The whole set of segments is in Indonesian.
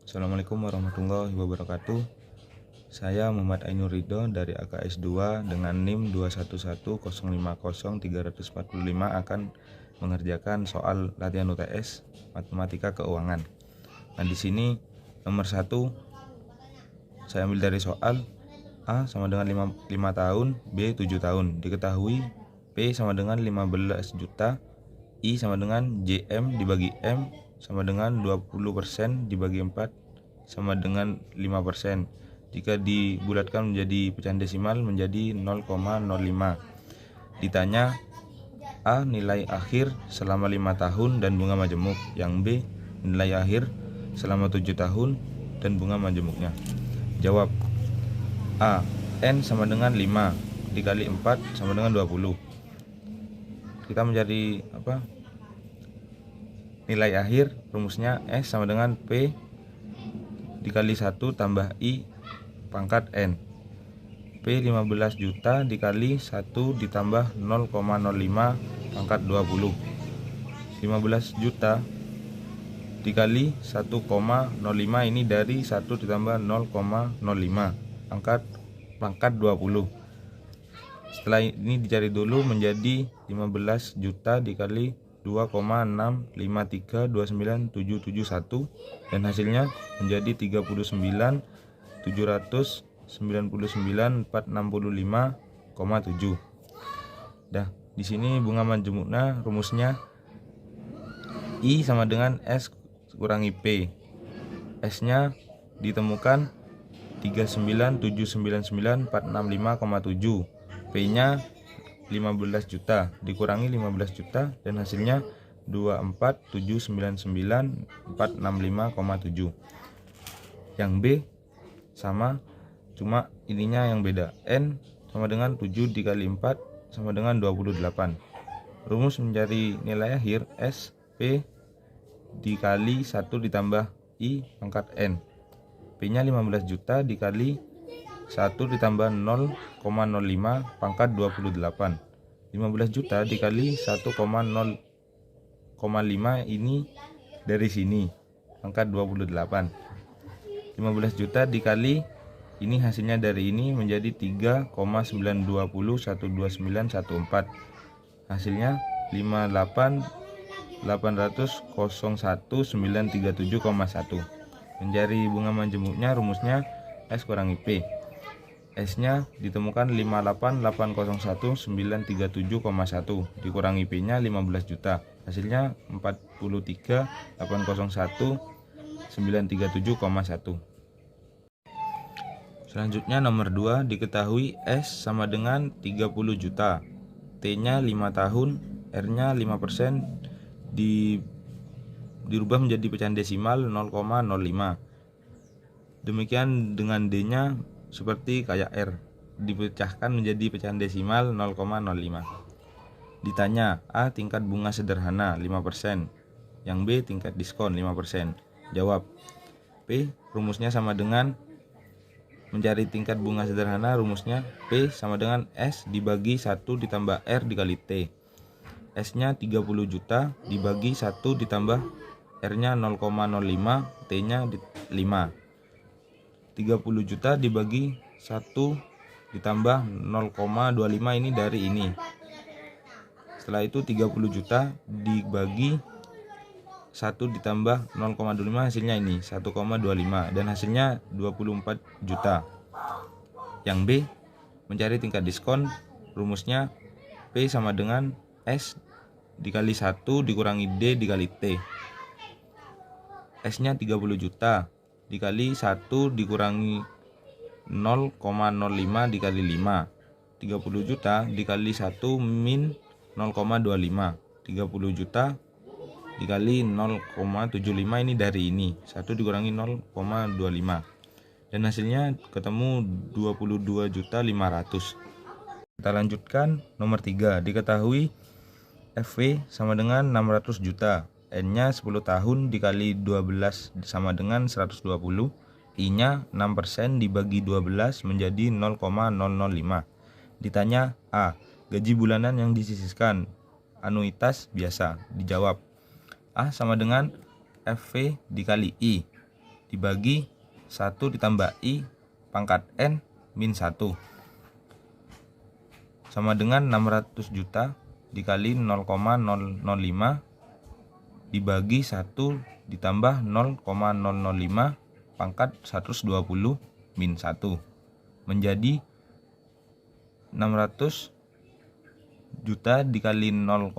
Assalamualaikum warahmatullahi wabarakatuh. Saya Muhammad Ainur Ridho dari AKS 2 dengan NIM 211050345 akan mengerjakan soal latihan UTS Matematika Keuangan. Nah, di sini nomor 1 saya ambil dari soal A sama dengan 5 tahun, B 7 tahun. Diketahui P sama dengan 15 juta, I sama dengan JM dibagi M sama dengan 20% dibagi 4 sama dengan 5%. Jika dibulatkan menjadi pecahan desimal menjadi 0,05. Ditanya A nilai akhir selama 5 tahun dan bunga majemuk, yang B nilai akhir selama 7 tahun dan bunga majemuknya. Jawab. A. N sama dengan 5 dikali 4 sama dengan 20. Kita mencari nilai akhir. Rumusnya S sama dengan P dikali 1 tambah I pangkat N. P 15 juta dikali 1 ditambah 0,05 pangkat 20. 15 juta dikali 1,05 ini dari 1 ditambah 0,05 pangkat 20. Setelah ini dicari dulu menjadi 15 juta dikali 2,6532971 dan hasilnya menjadi 39.465,7. Dah, di sini bunga majemuknya rumusnya I sama dengan S kurangi P. S-nya ditemukan 39.799.465,7. P-nya 15 juta dikurangi 15 juta dan hasilnya 24.799.465,7. Yang B sama, cuma ininya yang beda. N sama dengan 7 dikali 4 sama dengan 28. Rumus mencari nilai akhir S P dikali 1 ditambah I pangkat N. P-nya 15 juta dikali 1 ditambah 0,05 pangkat 28. 15 juta dikali 1,0,5 ini dari sini pangkat 28. 15 juta dikali ini hasilnya dari ini menjadi 3,920.12914. Hasilnya 58.801.937,1. Mencari bunga majemuknya rumusnya S kurangi P. S-nya ditemukan 58.801.937,1 dikurangi P-nya 15 juta. Hasilnya 43.801.937,1. Selanjutnya nomor 2 diketahui S sama dengan 30 juta. T-nya 5 tahun, R-nya 5%, dirubah menjadi pecahan desimal 0,05. Demikian dengan D-nya seperti kayak R, dipecahkan menjadi pecahan desimal 0,05. Ditanya A tingkat bunga sederhana 5%, yang B tingkat diskon 5%. Jawab. P rumusnya sama dengan mencari tingkat bunga sederhana, rumusnya P sama dengan S dibagi 1 ditambah R dikali T. S-nya 30 juta dibagi 1 ditambah R-nya 0,05, T-nya 5. 30 juta dibagi 1 ditambah 0,25 ini dari ini. Setelah itu 30 juta dibagi 1 ditambah 0,25 hasilnya ini 1,25 dan hasilnya 24 juta. Yang B mencari tingkat diskon, rumusnya P sama dengan S dikali 1 dikurangi D dikali T. S-nya 30 juta dikali 1 dikurangi 0,05 dikali 5. 30 juta dikali 1 min 0,25. 30 juta dikali 0,75 ini dari ini 1 dikurangi 0,25 dan hasilnya ketemu 22.500.000. Kita lanjutkan nomor 3. Diketahui FV sama dengan 600 juta. N-nya 10 tahun dikali 12 sama dengan 120. I-nya 6% dibagi 12 menjadi 0,005. Ditanya A. Gaji bulanan yang disisihkan anuitas biasa. Dijawab. A sama dengan FV dikali I dibagi 1 ditambah I pangkat N min 1 sama dengan 600 juta dikali 0,005 dibagi 1 ditambah 0,005 pangkat 120 min 1 menjadi 600 juta dikali 0,005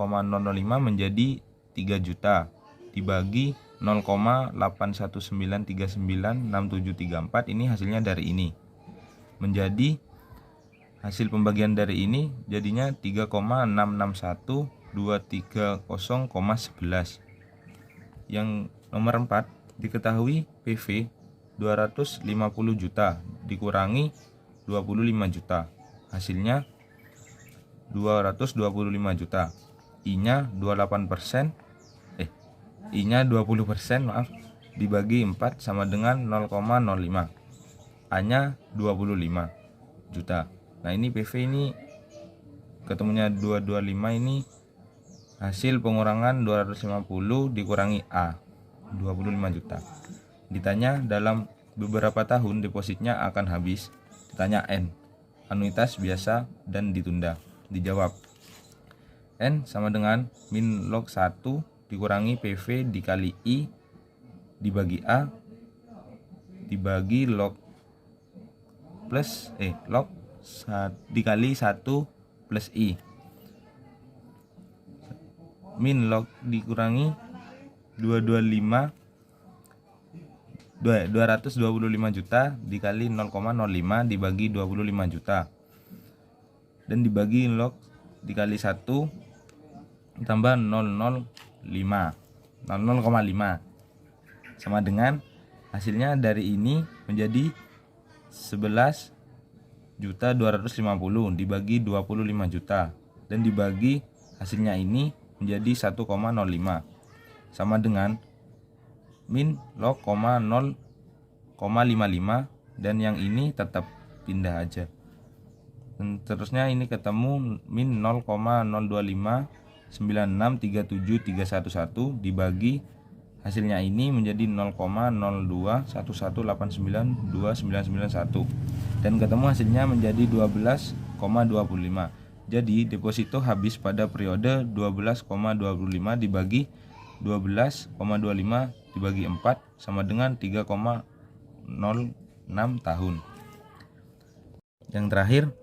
menjadi 3 juta dibagi 0,8193967734. Ini hasilnya dari ini. Menjadi hasil pembagian dari ini jadinya 3,661.230,11. Yang nomor 4 diketahui PV 250 juta dikurangi 25 juta. Hasilnya 225 juta. I-nya 28%. I-nya 20%, maaf, dibagi 4 sama dengan 0,05. A-nya 25 juta. Nah, ini PV ini ketemunya 225, ini hasil pengurangan 250 dikurangi A 25 juta. Ditanya dalam beberapa tahun depositnya akan habis. Ditanya N, anuitas biasa dan ditunda. Dijawab N sama dengan min log 1 dikurangi PV dikali I dibagi A dibagi log plus log dikali 1 plus I min log dikurangi 225 juta dikali 0,05 dibagi 25 juta dan dibagi log dikali 1 tambah 0,05 sama dengan hasilnya dari ini menjadi 11.250 dibagi 25 juta dan dibagi hasilnya ini menjadi 1,05 sama dengan min log 0,55 dan yang ini tetap pindah aja. Dan terusnya ini ketemu min 0,02596373111 dibagi hasilnya ini menjadi 0,0211892991 dan ketemu hasilnya menjadi 12,25. Jadi deposito habis pada periode 12,25 dibagi 12,25 dibagi 4 sama dengan 3,06 tahun. Yang terakhir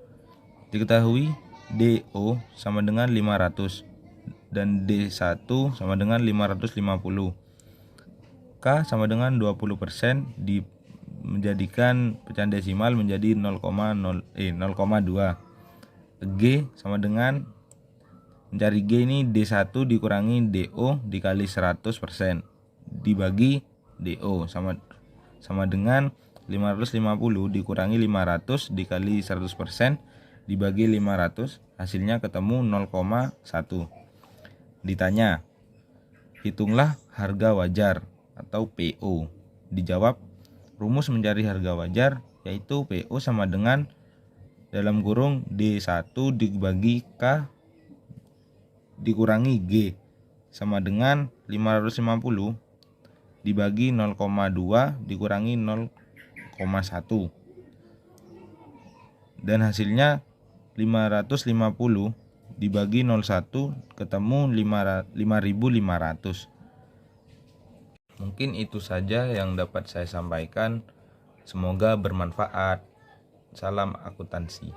diketahui DO sama dengan 500 dan D1 sama dengan 550. K sama dengan 20% menjadikan pecahan desimal menjadi 0,2. G sama dengan mencari G ini D1 dikurangi DO dikali 100% dibagi DO sama dengan 550 dikurangi 500 dikali 100% dibagi 500, hasilnya ketemu 0,1. Ditanya, hitunglah harga wajar atau PO. Dijawab, rumus mencari harga wajar yaitu PO sama dengan dalam kurung D1 dibagi K dikurangi G sama dengan 550 dibagi 0,2 dikurangi 0,1 dan hasilnya 550 dibagi 01 ketemu 5.500. Mungkin itu saja yang dapat saya sampaikan. Semoga bermanfaat. Salam akuntansi.